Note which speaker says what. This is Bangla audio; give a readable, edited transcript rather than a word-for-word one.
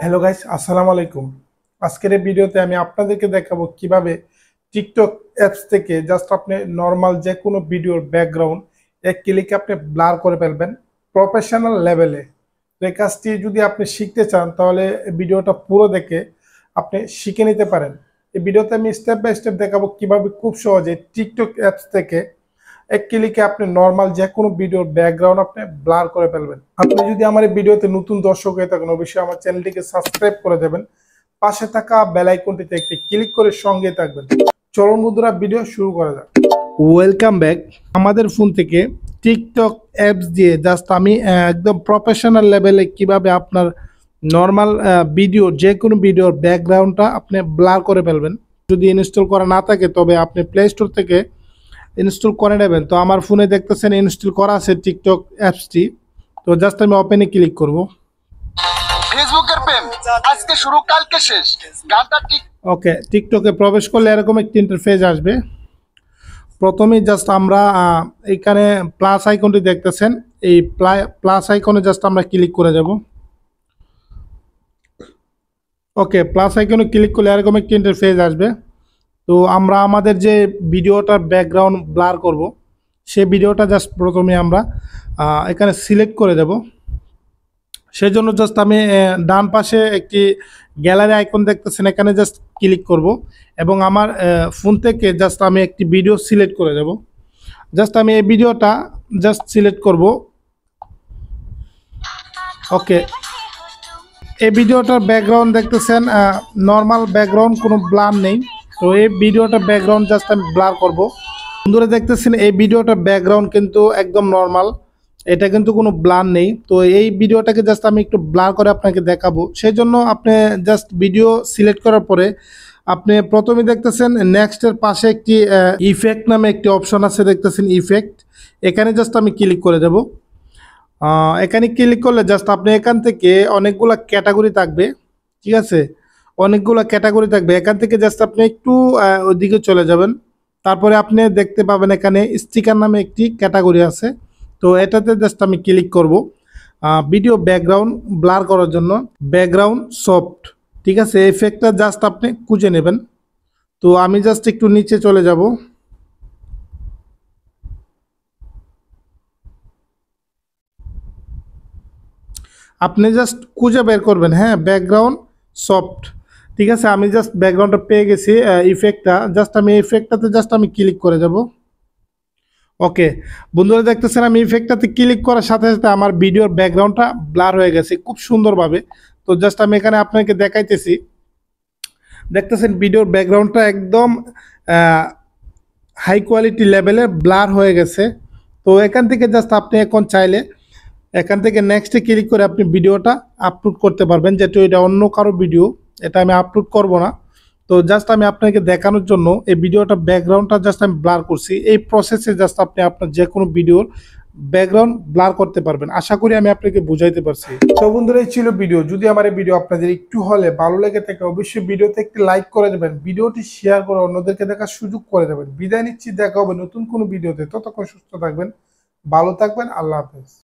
Speaker 1: হ্যালো গাইস, আসসালামু আলাইকুম। আজকের এই ভিডিওতে আমি আপনাদেরকে দেখাবো কিভাবে টিকটক অ্যাপস থেকে জাস্ট আপনি নর্মাল যে কোনো ভিডিওর ব্যাকগ্রাউন্ড এক ক্লিকে আপনি ব্লার করে ফেলবেন প্রফেশনাল লেভেলে। তো এই কাজটি যদি আপনি শিখতে চান তাহলে ভিডিওটা পুরো দেখে আপনি শিখে নিতে পারেন। এই ভিডিওতে আমি স্টেপ বাই স্টেপ দেখাবো কিভাবে খুব সহজে টিকটক অ্যাপস থেকে এক ক্লিকে আপনি নর্মাল যে কোনো ভিডিওর ব্যাকগ্রাউন্ড আপনি ব্লার করে ফেলবেন। আপনি যদি আমার এই ভিডিওতে নতুন দর্শক হয়ে থাকেন অবশ্যই আমার চ্যানেলটিকে সাবস্ক্রাইব করে দেবেন, পাশে থাকা বেল আইকনটিতে একটি ক্লিক করে সঙ্গে থাকবেন। চলুন বন্ধুরা, ভিডিও শুরু করা যাক। Welcome back. আমাদের ফোন থেকে টিকটক অ্যাপস দিয়ে জাস্ট আমি একদম প্রফেশনাল লেভেলে কিভাবে আপনার নর্মাল ভিডিও যে কোনো ভিডিওর ব্যাকগ্রাউন্ডটা আপনি ব্লার করে ফেলবেন। যদি ইনস্টল করা না থাকে তবে আপনি প্লে স্টোর থেকে ইনস্টল করে নেবেন। তো আমার ফোনে দেখতেছেন ইনস্টল করা আছে টিকটক অ্যাপসটি। তো জাস্ট আমি ওপেনে ক্লিক করব।
Speaker 2: ফেসবুকের প্রেম আজকে শুরু কালকে শেষ গানটা
Speaker 1: ওকে, টিকটকে প্রবেশ করলে এরকম একটি ইন্টারফেস আসবে। প্রথমেই জাস্ট আমরা এখানে প্লাস আইকনটি দেখতেছেন, এই প্লাস আইকনে জাস্ট আমরা ক্লিক করে যাব। ওকে, প্লাস আইকনে ক্লিক করলে এরকম একটি ইন্টারফেস আসবে। তো আমরা আমাদের যে ভিডিওটার ব্যাকগ্রাউন্ড ব্লার করব সেই ভিডিওটা জাস্ট প্রথমে আমরা এখানে সিলেক্ট করে দেব। সেজন্য জাস্ট আমি ডান পাশে একটি গ্যালারি আইকন দেখতেছেন, এখানে জাস্ট ক্লিক করব এবং আমার ফোন থেকে জাস্ট আমি একটি ভিডিও সিলেক্ট করে দেব। জাস্ট আমি এই ভিডিওটা জাস্ট সিলেক্ট করব। ওকে, এই ভিডিওটার ব্যাকগ্রাউন্ড দেখতেছেন নর্মাল ব্যাকগ্রাউন্ড, কোনো ব্লার নেই। তো এই ভিডিওটার ব্যাকগ্রাউন্ড জাস্ট আমি ব্লার করব। বন্ধুরা দেখতেছেন এই ভিডিওটার ব্যাকগ্রাউন্ড কিন্তু একদম নর্মাল, এটা কিন্তু কোনো ব্লার নেই। তো এই ভিডিওটাকে জাস্ট আমি একটু ব্লার করে আপনাকে দেখাবো। সেই জন্য আপনি জাস্ট ভিডিও সিলেক্ট করার পরে আপনি প্রথমে দেখতেছেন নেক্সটের পাশে একটি ইফেক্ট নামে একটি অপশন আছে, দেখতেছেন ইফেক্ট। এখানে জাস্ট আমি ক্লিক করে দেব। এখানে ক্লিক করলে জাস্ট আপনি এখান থেকে অনেকগুলো ক্যাটাগরি থাকবে, ঠিক আছে, অনেকগুলো ক্যাটাগরি থাকবে। এখান থেকে জাস্ট আপনি একটু ওইদিকে চলে যাবেন। তারপরে আপনি দেখতে পাবেন এখানে স্টিকার নামে একটি ক্যাটাগরি আছে। তো এটাতে জাস্ট আমি ক্লিক করব ভিডিও ব্যাকগ্রাউন্ড ব্লার করার জন্য ব্যাকগ্রাউন্ড সফট, ঠিক আছে, এফেক্টটা জাস্ট আপনি খুঁজে নেবেন। তো আমি জাস্ট একটু নিচে চলে যাব। আপনি জাস্ট খুঁজে বের করবেন, হ্যাঁ, ব্যাকগ্রাউন্ড সফট, ঠিক আছে। আমি জাস্ট ব্যাকগ্রাউন্ডটা পেয়ে গেছি, ইফেক্টটা জাস্ট আমি ইফেক্টটাতে জাস্ট আমি ক্লিক করে যাব। ওকে বন্ধুরা দেখতেছেন আমি ইফেক্টটাতে ক্লিক করার সাথে সাথে আমার ভিডিওর ব্যাকগ্রাউন্ডটা ব্লার হয়ে গেছে খুব সুন্দরভাবে। তো জাস্ট আমি এখানে আপনাকে দেখাইতেছি, দেখতেছেন ভিডিওর ব্যাকগ্রাউন্ডটা একদম হাই কোয়ালিটি লেভেলে ব্লার হয়ে গেছে। তো এখান থেকে জাস্ট আপনি এখন চাইলে এখান থেকে নেক্সটে ক্লিক করে আপনি ভিডিওটা আপলোড করতে পারবেন, যেহেতু এটা অন্য কারো ভিডিও, এটা আমি আপলোড করব না। তো জাস্ট আমি আপনাকে দেখানোর জন্য এই ভিডিওটা ব্যাকগ্রাউন্ডটা জাস্ট আমি ব্লার করছি। এই প্রসেসে জাস্ট আপনি আপনার যে কোনো ভিডিওর ব্যাকগ্রাউন্ড ব্লার করতে পারবেন। আশা করি আমি আপনাকে বুঝাইতে পারছি। তো বন্ধুরা এই ছিল ভিডিও। যদি আমার এই ভিডিও আপনাদের একটু হলে ভালো লেগে থাকে অবশ্যই ভিডিওতে একটি লাইক করে দেবেন, ভিডিওটি শেয়ার করে অন্যদেরকে দেখার সুযোগ করে দেবেন। বিদায় নিচ্ছি, দেখা হবে নতুন কোনো ভিডিওতে। ততক্ষণ সুস্থ থাকবেন, ভালো থাকবেন, আল্লাহ হাফেজ।